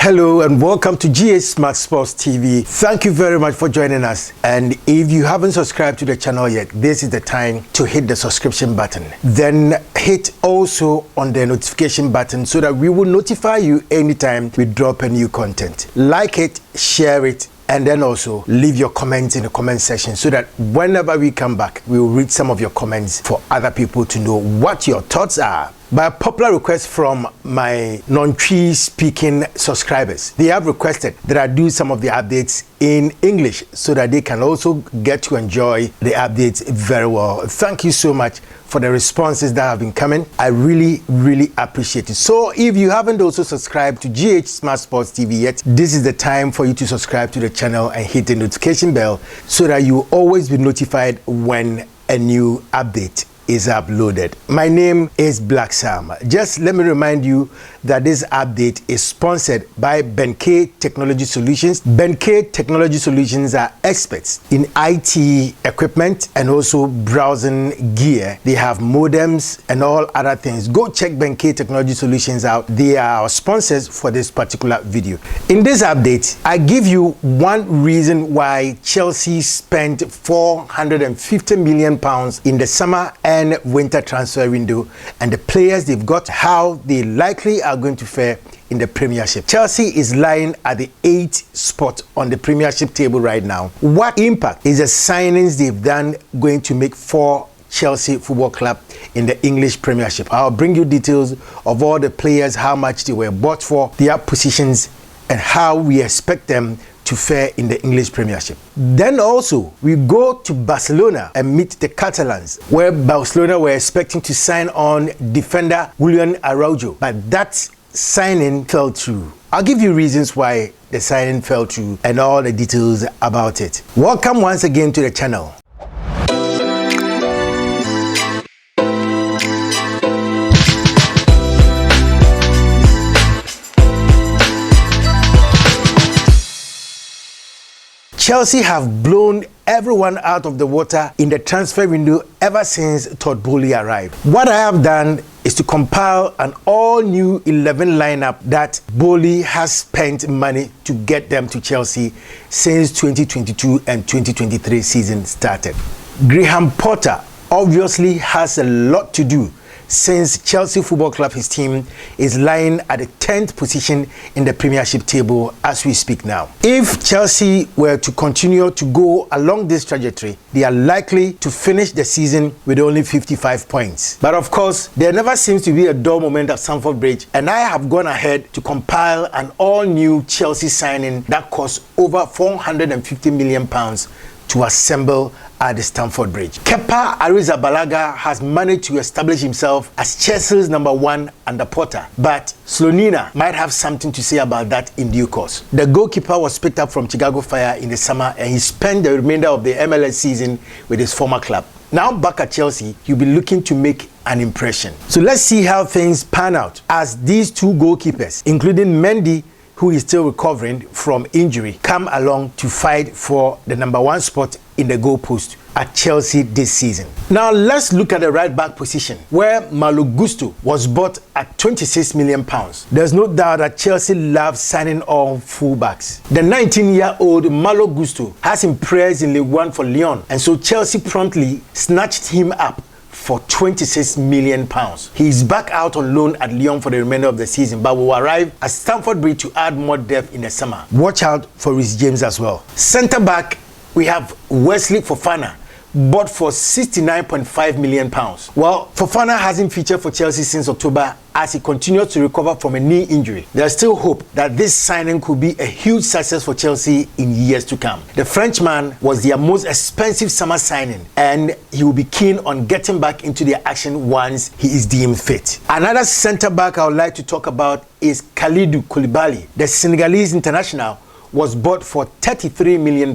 Hello and welcome to GH Smart Sports TV. Thank you very much for joining us. And if you haven't subscribed to the channel yet, this is the time to hit the subscription button. Then hit also on the notification button so that we will notify you anytime we drop a new content. Like it, share it, and then also leave your comments in the comment section so that whenever we come back, we will read some of your comments for other people to know what your thoughts are. By a popular request from my non-Twi speaking subscribers, they have requested that I do some of the updates in English so that they can also get to enjoy the updates very well. Thank you so much for the responses that have been coming. I really appreciate it. So if you haven't also subscribed to GH Smart Sports TV yet, this is the time for you to subscribe to the channel and hit the notification bell so that you will always be notified when a new update is uploaded. My name is Black Sam. Just let me remind you that this update is sponsored by Ben-K Technology Solutions. Ben-K Technology Solutions are experts in IT equipment and also browsing gear. They have modems and all other things. Go check Ben-K Technology Solutions out. They are our sponsors for this particular video. In this update, I give you one reason why Chelsea spent £450 million in the summer and winter transfer window, and the players they've got, how they likely are going to fare in the Premiership. Chelsea is lying at the 8th spot on the Premiership table right now. What impact is the signings they've done going to make for Chelsea Football Club in the English Premiership? I'll bring you details of all the players, how much they were bought for, their positions, and how we expect them to fare in the English Premiership. Then also, we go to Barcelona and meet the Catalans, where Barcelona were expecting to sign on defender Julian Araujo, but that signing fell through. I'll give you reasons why the signing fell through and all the details about it. Welcome once again to the channel. Chelsea have blown everyone out of the water in the transfer window ever since Todd Boehly arrived. What I have done is to compile an all-new 11 lineup that Boehly has spent money to get them to Chelsea since 2022 and 2023 season started. Graham Potter obviously has a lot to do since Chelsea Football Club, his team, is lying at the 10th position in the Premiership table as we speak now. If Chelsea were to continue to go along this trajectory, they are likely to finish the season with only 55 points. But of course, there never seems to be a dull moment at Stamford Bridge, and I have gone ahead to compile an all-new Chelsea signing that costs over £450 million to assemble at the Stamford Bridge. Kepa Arrizabalaga has managed to establish himself as Chelsea's number one under Potter, but Slonina might have something to say about that in due course. The goalkeeper was picked up from Chicago Fire in the summer, and he spent the remainder of the MLS season with his former club. Now back at Chelsea, he'll be looking to make an impression. So let's see how things pan out as these two goalkeepers, including Mendy, who is still recovering from injury, come along to fight for the number one spot in the goalpost at Chelsea this season. Now let's look at the right back position, where Malo Gusto was bought at £26 million. There's no doubt that Chelsea loves signing on fullbacks. The 19-year-old Malo Gusto has impressed in League One for Lyon, and so Chelsea promptly snatched him up for £26 million. He's back out on loan at Lyon for the remainder of the season, but will arrive at Stamford Bridge to add more depth in the summer. Watch out for Reece James as well. Centre back, we have Wesley Fofana, bought for £69.5 million. Well, Fofana hasn't featured for Chelsea since October as he continues to recover from a knee injury. There's still hope that this signing could be a huge success for Chelsea in years to come. The Frenchman was their most expensive summer signing, and he will be keen on getting back into their action once he is deemed fit. Another centre back I would like to talk about is Kalidou Koulibaly. The Senegalese international was bought for £33 million.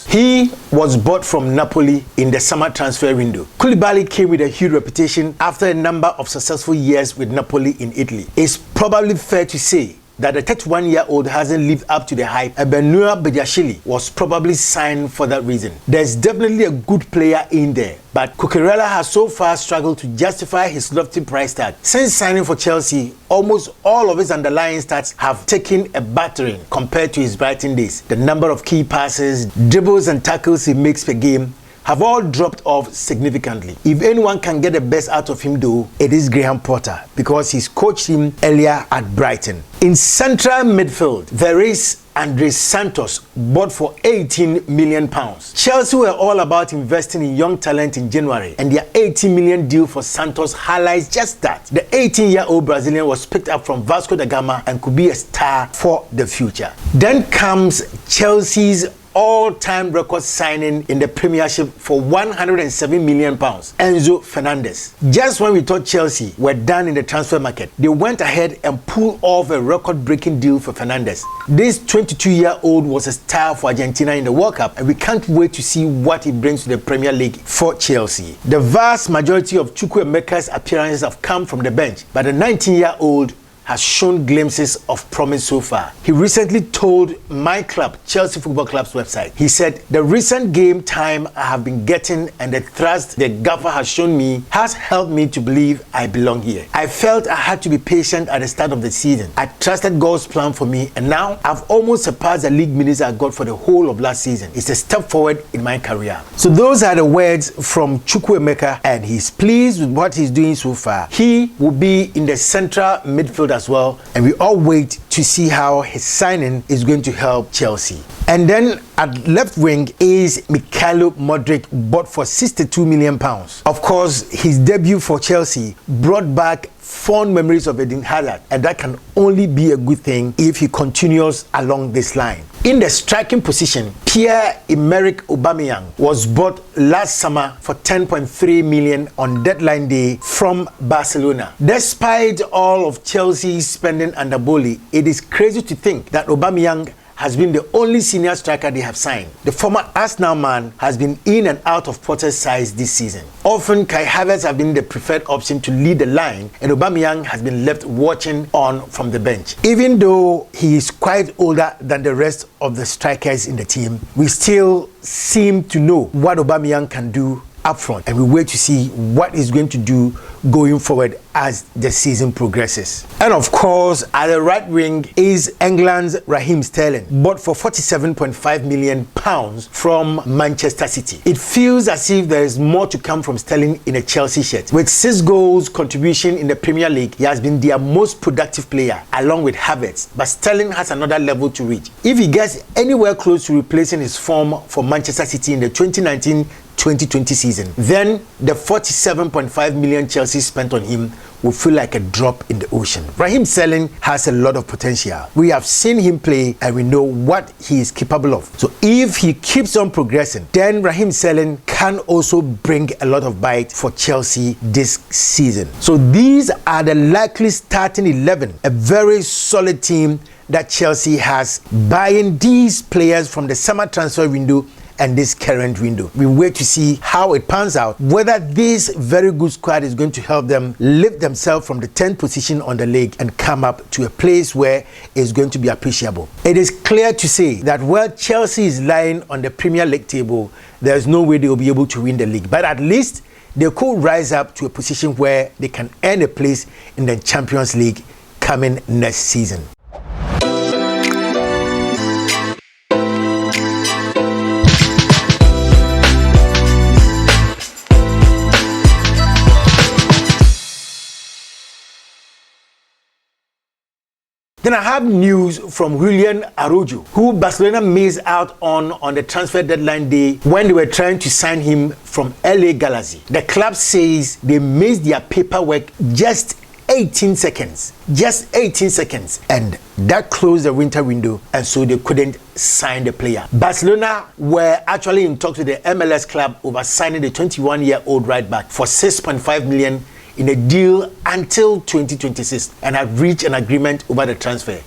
He was bought from Napoli in the summer transfer window. Koulibaly came with a huge reputation after a number of successful years with Napoli in Italy. It's probably fair to say that the 31-year-old hasn't lived up to the hype, and Benua Bediashile was probably signed for that reason. There's definitely a good player in there, but Cucurella has so far struggled to justify his lofty price tag. Since signing for Chelsea, almost all of his underlying stats have taken a battering compared to his Brighton days. The number of key passes, dribbles and tackles he makes per game have all dropped off significantly. If anyone can get the best out of him though, it is Graham Potter, because he's coached him earlier at Brighton. In central midfield, there is Andres Santos, bought for £18 million. Chelsea were all about investing in young talent in January, and their £18 million deal for Santos highlights just that. The 18-year-old Brazilian was picked up from Vasco da Gama and could be a star for the future. Then comes Chelsea's all-time record signing in the Premiership for £107 million, Enzo Fernandez. Just when we thought Chelsea were done in the transfer market, they went ahead and pulled off a record-breaking deal for Fernandez. This 22-year-old was a star for Argentina in the World Cup, and we can't wait to see what he brings to the Premier League for Chelsea. The vast majority of Chukwuemeka's appearances have come from the bench, but the 19-year-old has shown glimpses of promise so far. He recently told my club, Chelsea Football Club's website, he said, "The recent game time I have been getting and the trust the gaffer has shown me has helped me to believe I belong here. I felt I had to be patient at the start of the season. I trusted God's plan for me, and now I've almost surpassed the league minutes I got for the whole of last season. It's a step forward in my career." So those are the words from Chukwuemeka, and he's pleased with what he's doing so far. He will be in the central midfield as well, and we all wait to see how his signing is going to help Chelsea. And then at left wing is Mikhailo Modric, bought for £62 million. Of course, his debut for Chelsea brought back fond memories of Eden Hazard, and that can only be a good thing if he continues along this line. In the striking position, Pierre-Emerick Aubameyang was bought last summer for $10.3 million on deadline day from Barcelona. Despite all of Chelsea's spending under Boli, it is crazy to think that Aubameyang has been the only senior striker they have signed. The former Arsenal man has been in and out of Potter's sides this season. Often, Kai Havertz has been the preferred option to lead the line, and Aubameyang has been left watching on from the bench. Even though he is quite older than the rest of the strikers in the team, we still seem to know what Aubameyang can do up front, and we wait to see what he's going to do going forward as the season progresses. And of course, at the right wing is England's Raheem Sterling, bought for £47.5 million from Manchester City. It feels as if there is more to come from Sterling in a Chelsea shirt. With 6 goals contribution in the Premier League, he has been their most productive player along with Havertz, but Sterling has another level to reach. If he gets anywhere close to replacing his form for Manchester City in the 2019-2020 season, then the £47.5 million Chelsea spent on him will feel like a drop in the ocean. Raheem Sterling has a lot of potential. We have seen him play and we know what he is capable of. So if he keeps on progressing, then Raheem Sterling can also bring a lot of bite for Chelsea this season. So these are the likely starting 11, a very solid team that Chelsea has, buying these players from the summer transfer window and this current window. We wait to see how it pans out, whether this very good squad is going to help them lift themselves from the 10th position on the league and come up to a place where it's going to be appreciable. It is clear to say that while Chelsea is lying on the Premier League table, there's no way they will be able to win the league, but at least they could rise up to a position where they can earn a place in the Champions League coming next season. Then I have news from Julian Araujo, who Barcelona missed out on the transfer deadline day when they were trying to sign him from LA Galaxy. The club says they missed their paperwork just 18 seconds. Just 18 seconds. And that closed the winter window, and so they couldn't sign the player. Barcelona were actually in talks with the MLS club over signing the 21-year-old right back for $6.5 million in a deal until 2026 and have reached an agreement over the transfer.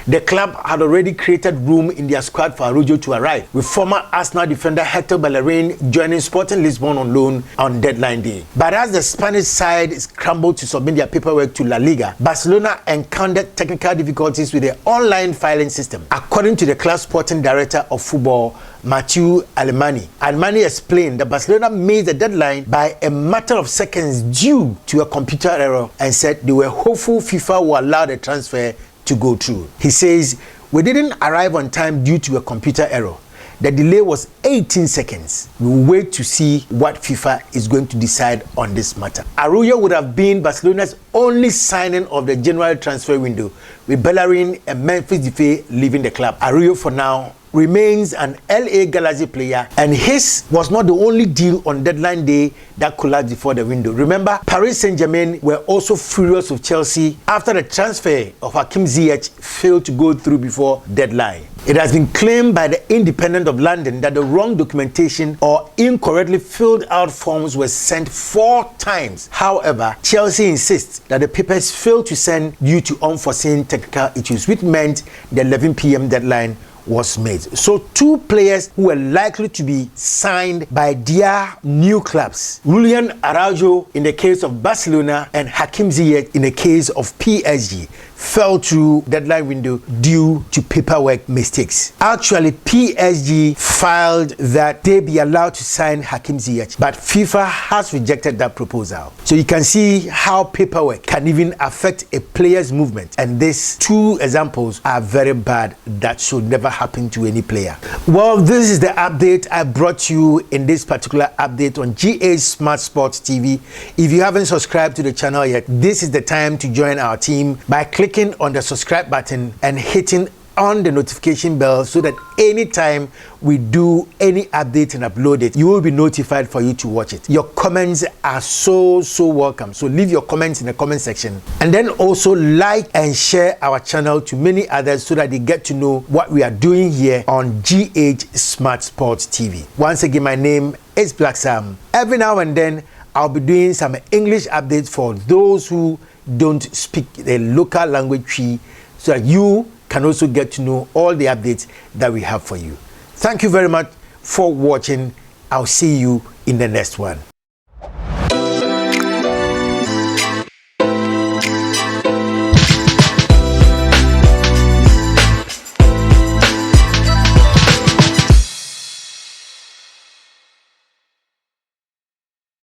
The club had already created room in their squad for Araujo to arrive, with former Arsenal defender Hector Bellerin joining Sporting Lisbon on loan on deadline day. But as the Spanish side scrambled to submit their paperwork to La Liga, Barcelona encountered technical difficulties with the online filing system, according to the club's sporting director of football, Mathieu Alemany. Alemany explained that Barcelona made the deadline by a matter of seconds due to a computer error and said they were hopeful FIFA will allow the transfer to go through. He says, "We didn't arrive on time due to a computer error. The delay was 18 seconds. We will wait to see what FIFA is going to decide on this matter." Araujo would have been Barcelona's only signing of the January transfer window, with Bellerin and Memphis Depay leaving the club. Araujo for now remains an LA Galaxy player, and his was not the only deal on deadline day that collapsed before the window. Remember, Paris Saint-Germain were also furious with Chelsea after the transfer of Hakim Ziyech failed to go through before deadline. It has been claimed by the Independent of London that the wrong documentation or incorrectly filled out forms were sent 4 times. However, Chelsea insists that the papers failed to send due to unforeseen technical issues, which meant the 11 p.m. deadline was made. So 2 players who were likely to be signed by their new clubs, Julian Araujo in the case of Barcelona and Hakim Ziyech in the case of PSG, fell through deadline window due to paperwork mistakes. Actually, PSG filed that they be allowed to sign Hakim Ziyech, but FIFA has rejected that proposal. So you can see how paperwork can even affect a player's movement, and these 2 examples are very bad. That should never happen to any player. Well, this is the update I brought you in this particular update on GA Smart Sports TV. If you haven't subscribed to the channel yet, this is the time to join our team by clicking on the subscribe button and hitting on the notification bell so that anytime we do any update and upload it, you will be notified for you to watch it. Your comments are so welcome, so leave your comments in the comment section, and then also like and share our channel to many others so that they get to know what we are doing here on GH Smart Sports TV. Once again, my name is Black Sam. Every now and then I'll be doing some English updates for those who don't speak the local language, so that you can also get to know all the updates that we have for you. Thank you very much for watching. I'll see you in the next one.